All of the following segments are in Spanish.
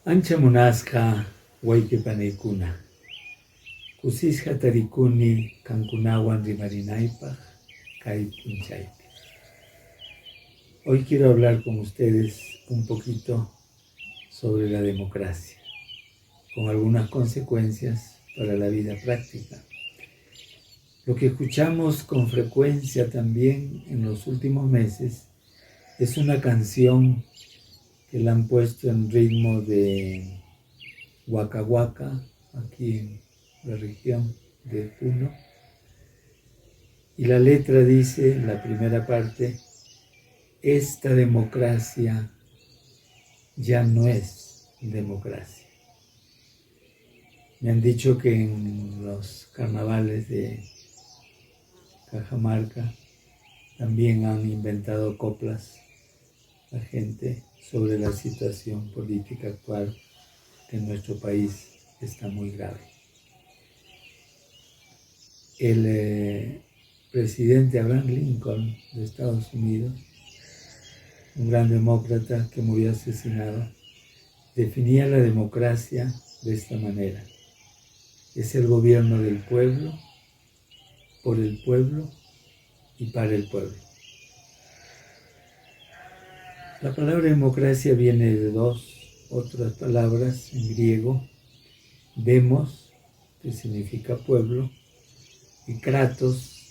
Ancha munasqa wayqipanikuna, kusisqa tarikuni kankunawan rimarinaypaq kay p'unchaypi. Hoy quiero hablar con ustedes un poquito sobre la democracia, con algunas consecuencias para la vida práctica. Lo que escuchamos con frecuencia también en los últimos meses es una canción que la han puesto en ritmo de Waka Waka, aquí en la región de Puno. Y la letra dice, la primera parte, esta democracia ya no es democracia. Me han dicho que en los carnavales de Cajamarca también han inventado coplas la gente sobre la situación política actual que en nuestro país está muy grave. El presidente Abraham Lincoln de Estados Unidos, un gran demócrata que murió asesinado, definía la democracia de esta manera: es el gobierno del pueblo, por el pueblo y para el pueblo. La palabra democracia viene de dos otras palabras en griego: demos, que significa pueblo, y kratos,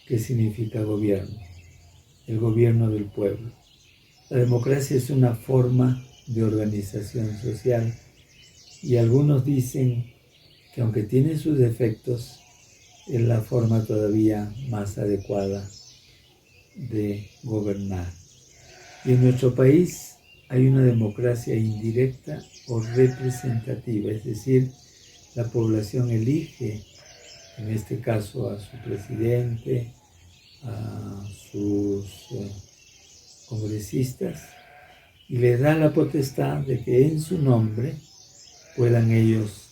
que significa gobierno, el gobierno del pueblo. La democracia es una forma de organización social y algunos dicen que aunque tiene sus defectos, es la forma todavía más adecuada de gobernar. Y en nuestro país hay una democracia indirecta o representativa, es decir, la población elige, en este caso a su presidente, a sus congresistas, y les da la potestad de que en su nombre puedan ellos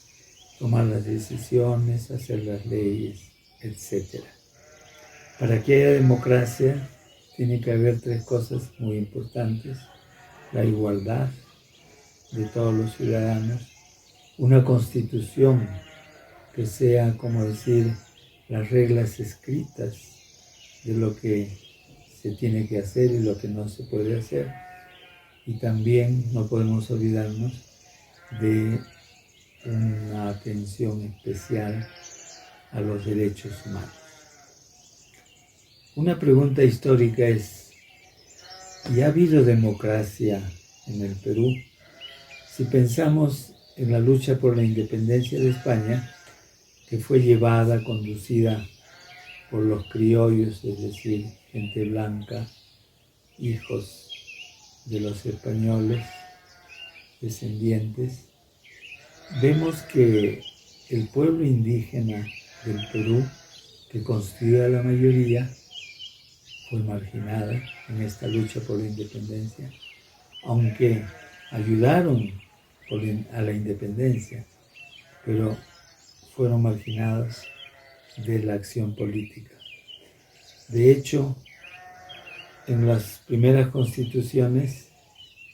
tomar las decisiones, hacer las leyes, etc. Para que haya democracia tiene que haber tres cosas muy importantes: la igualdad de todos los ciudadanos, una constitución que sea, como decir, las reglas escritas de lo que se tiene que hacer y lo que no se puede hacer. Y también no podemos olvidarnos de una atención especial a los derechos humanos. Una pregunta histórica es: ¿y ha habido democracia en el Perú? Si pensamos en la lucha por la independencia de España, que fue llevada, conducida por los criollos, es decir, gente blanca, hijos de los españoles, descendientes, vemos que el pueblo indígena del Perú, que constituía la mayoría, fue marginada en esta lucha por la independencia, aunque ayudaron a la independencia, pero fueron marginados de la acción política. De hecho, en las primeras constituciones,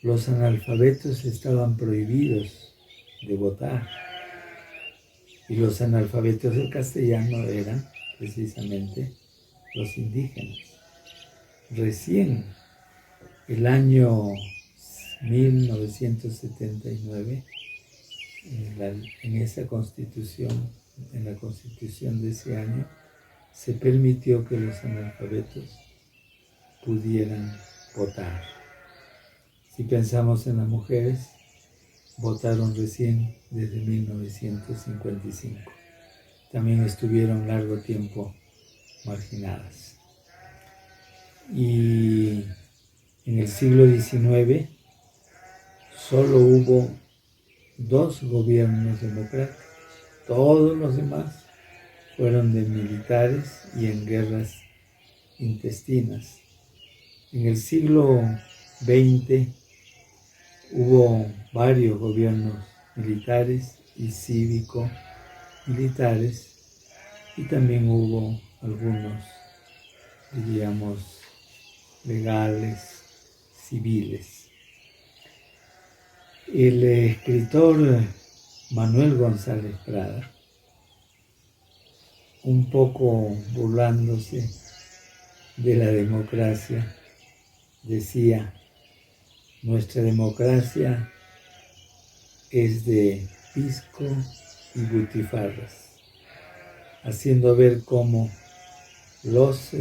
los analfabetos estaban prohibidos de votar, y los analfabetos del castellano eran precisamente los indígenas. Recién, el año 1979, en esa constitución, en la constitución de ese año, se permitió que los analfabetos pudieran votar. Si pensamos en las mujeres, votaron recién desde 1955. También estuvieron largo tiempo marginadas. Y en el siglo XIX solo hubo dos gobiernos democráticos. Todos los demás fueron de militares y en guerras intestinas. En el siglo XX hubo varios gobiernos militares y cívico-militares, y también hubo algunos, diríamos, legales, civiles. El escritor Manuel González Prada, un poco burlándose de la democracia, decía: nuestra democracia es de pisco y butifarras, haciendo ver cómo los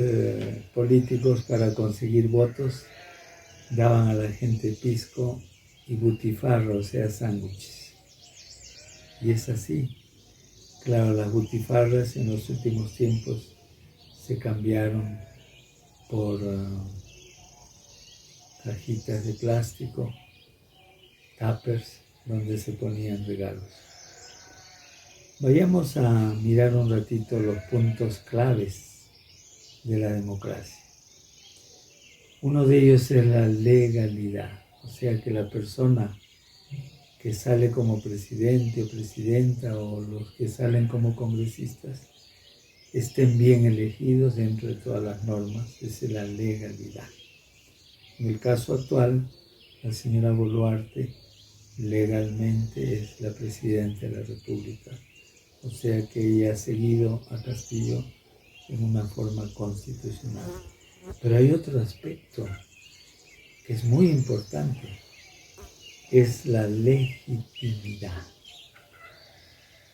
políticos, para conseguir votos, daban a la gente pisco y butifarra, o sea, sándwiches. Y es así. Claro, las butifarras en los últimos tiempos se cambiaron por cajitas de plástico, tuppers, donde se ponían regalos. Vayamos a mirar un ratito los puntos claves de la democracia. Uno de ellos es la legalidad, o sea que la persona que sale como presidente o presidenta, o los que salen como congresistas, estén bien elegidos dentro de todas las normas. Esa es la legalidad. En el caso actual, la señora Boluarte legalmente es la presidenta de la República, o sea que ella ha seguido a Castillo en una forma constitucional. Pero hay otro aspecto que es muy importante, es la legitimidad.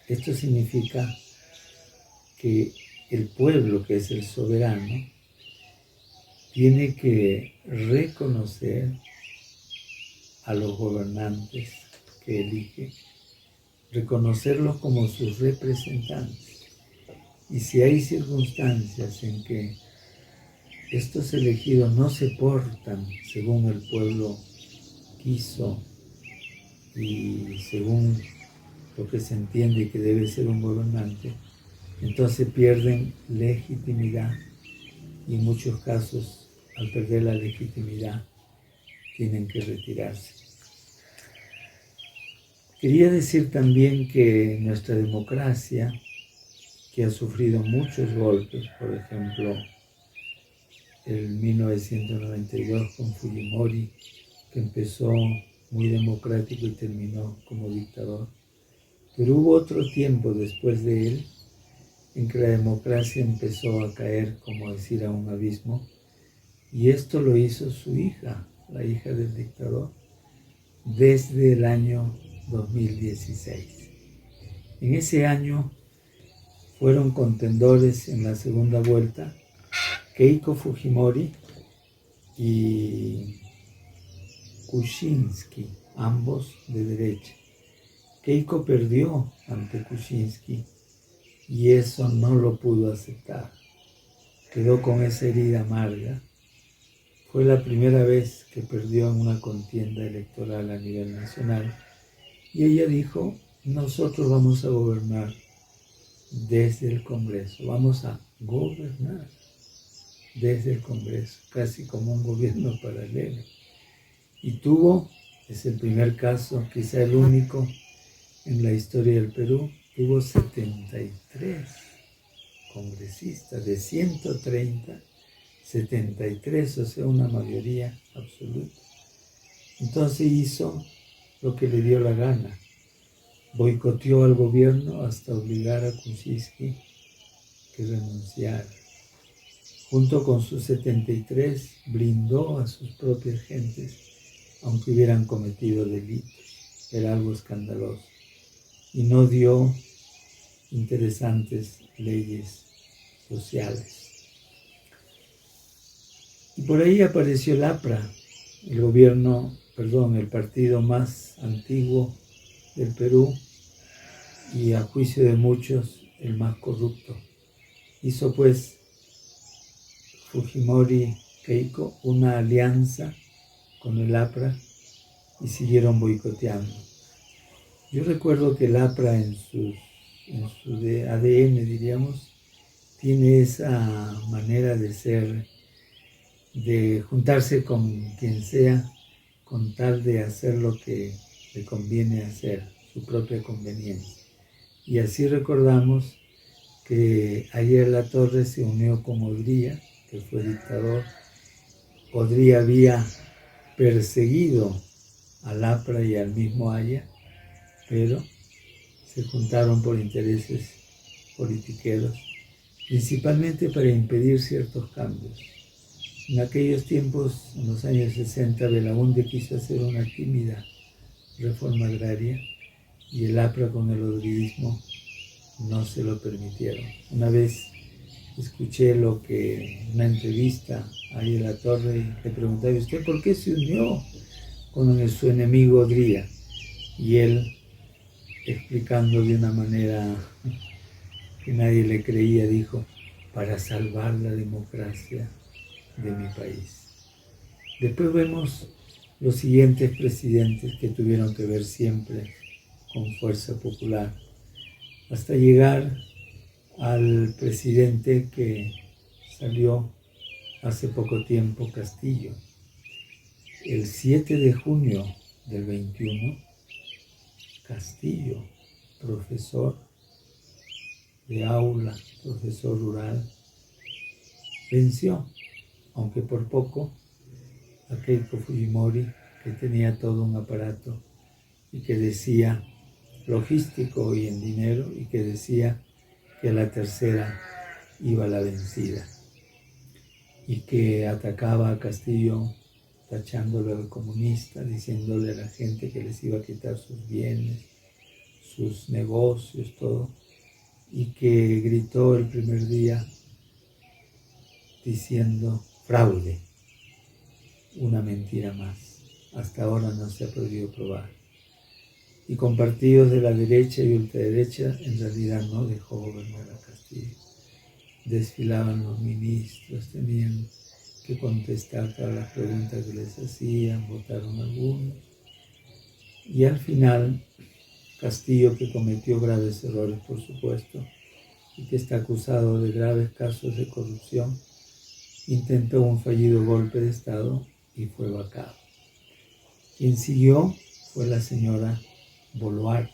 Esto significa que el pueblo, que es el soberano, tiene que reconocer a los gobernantes que elige, reconocerlos como sus representantes. Y si hay circunstancias en que estos elegidos no se portan según el pueblo quiso y según lo que se entiende que debe ser un gobernante, entonces pierden legitimidad, y en muchos casos, al perder la legitimidad, tienen que retirarse. Quería decir también que nuestra democracia, que ha sufrido muchos golpes, por ejemplo, el 1992 con Fujimori, que empezó muy democrático y terminó como dictador, pero hubo otro tiempo después de él en que la democracia empezó a caer, como decir, a un abismo, y esto lo hizo su hija, la hija del dictador, desde el año 2016. En ese año fueron contendores en la segunda vuelta Keiko Fujimori y Kuczynski, ambos de derecha. Keiko perdió ante Kuczynski y eso no lo pudo aceptar. Quedó con esa herida amarga. Fue la primera vez que perdió en una contienda electoral a nivel nacional y ella dijo: nosotros vamos a gobernar desde el Congreso, vamos a gobernar desde el Congreso, casi como un gobierno paralelo. Y es el primer caso, quizá el único en la historia del Perú, tuvo 73 congresistas, de 130, 73, o sea, una mayoría absoluta. Entonces hizo lo que le dio la gana, boicoteó al gobierno hasta obligar a Kuczynski que renunciara. Junto con sus 73, blindó a sus propias gentes, aunque hubieran cometido delitos. Era algo escandaloso. Y no dio interesantes leyes sociales. Y por ahí apareció el APRA, el partido más antiguo del Perú y, a juicio de muchos, el más corrupto. Hizo pues Fujimori Keiko una alianza con el APRA y siguieron boicoteando. Yo recuerdo que el APRA en su ADN, diríamos, tiene esa manera de ser, de juntarse con quien sea con tal de hacer lo que le conviene hacer, su propia conveniencia. Y así recordamos que ayer Latorre se unió con Odría, que fue dictador. Odría había perseguido al APRA y al mismo Haya, pero se juntaron por intereses politiqueros, principalmente para impedir ciertos cambios. En aquellos tiempos, en los años 60, Belaúnde quiso hacer una tímida reforma agraria y el APRA con el rodriguismo no se lo permitieron. Una vez escuché una entrevista a La Torre y le preguntaba: ¿usted por qué se unió con su enemigo Odría? Y él, explicando de una manera que nadie le creía, dijo: para salvar la democracia de mi país. Después vemos los siguientes presidentes que tuvieron que ver siempre con fuerza popular, hasta llegar al presidente que salió hace poco tiempo, Castillo. El 7 de junio del 21, Castillo, profesor de aula, profesor rural, venció, aunque por poco, a Keiko Fujimori, que tenía todo un aparato y que decía, logístico y en dinero, y que decía que a la tercera iba la vencida, y que atacaba a Castillo tachándole de comunista, diciéndole a la gente que les iba a quitar sus bienes, sus negocios, todo, y que gritó el primer día diciendo fraude, una mentira más. Hasta ahora no se ha podido probar. Y con partidos de la derecha y ultraderecha, en realidad no dejó gobernar a Castillo. Desfilaban los ministros, tenían que contestar todas las preguntas que les hacían, votaron algunos. Y al final, Castillo, que cometió graves errores, por supuesto, y que está acusado de graves casos de corrupción, intentó un fallido golpe de Estado y fue vacado. Quien siguió fue la señora Boluarte,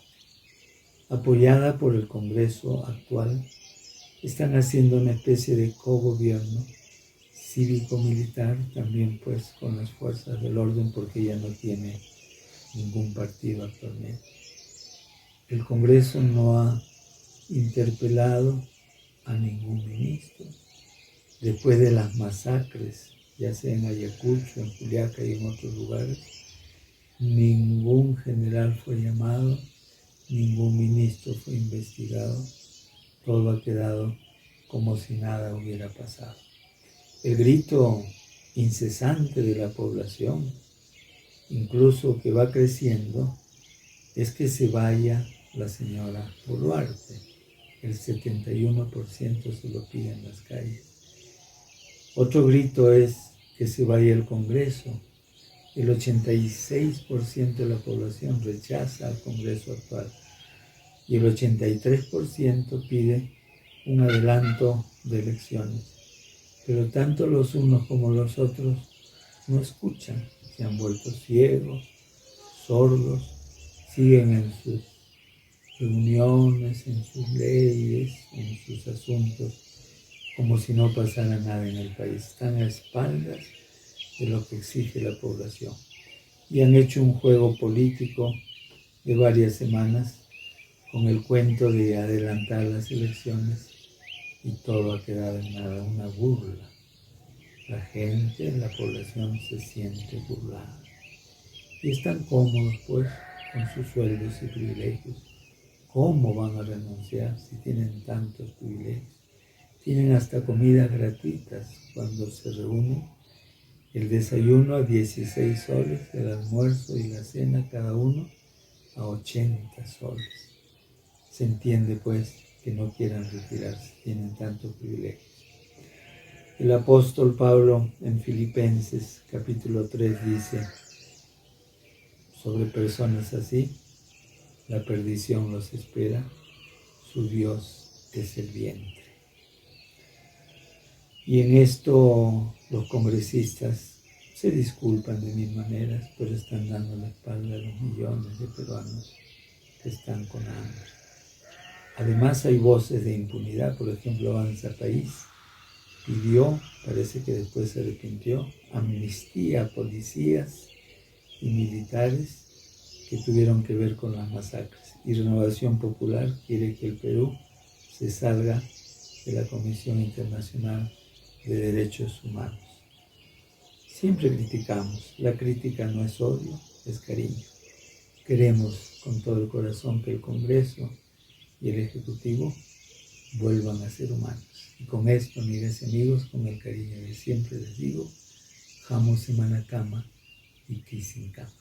apoyada por el Congreso actual. Están haciendo una especie de cogobierno cívico-militar, también pues con las fuerzas del orden, porque ya no tiene ningún partido actualmente. El Congreso no ha interpelado a ningún ministro. Después de las masacres, ya sea en Ayacucho, en Juliaca y en otros lugares, ningún general fue llamado, ningún ministro fue investigado, todo ha quedado como si nada hubiera pasado. El grito incesante de la población, incluso que va creciendo, es que se vaya la señora Boluarte. El 71% se lo pide en las calles. Otro grito es que se vaya el Congreso. El 86% de la población rechaza al Congreso actual y el 83% pide un adelanto de elecciones. Pero tanto los unos como los otros no escuchan, se han vuelto ciegos, sordos, siguen en sus reuniones, en sus leyes, en sus asuntos, como si no pasara nada en el país. Están a espaldas de lo que exige la población. Y han hecho un juego político de varias semanas con el cuento de adelantar las elecciones y todo ha quedado en nada, una burla. La gente, la población se siente burlada. Y están cómodos pues con sus sueldos y privilegios. ¿Cómo van a renunciar si tienen tantos privilegios? Tienen hasta comidas gratuitas cuando se reúnen. El desayuno a 16 soles, el almuerzo y la cena cada uno a 80 soles. Se entiende pues que no quieran retirarse, tienen tantos privilegios. El apóstol Pablo en Filipenses capítulo 3 dice sobre personas así: la perdición los espera, su Dios es el vientre. Y en esto los congresistas se disculpan de mil maneras, pero están dando la espalda a los millones de peruanos que están con hambre. Además hay voces de impunidad. Por ejemplo, Avanza País pidió, parece que después se arrepintió, amnistía a policías y militares que tuvieron que ver con las masacres. Y Renovación Popular quiere que el Perú se salga de la Comisión Internacional de Derechos Humanos. Siempre criticamos. La crítica no es odio, es cariño. Queremos con todo el corazón que el Congreso y el Ejecutivo vuelvan a ser humanos. Y con esto, amigas y amigos, con el cariño de siempre les digo, Jamo Semana Cama y Kisin Cama.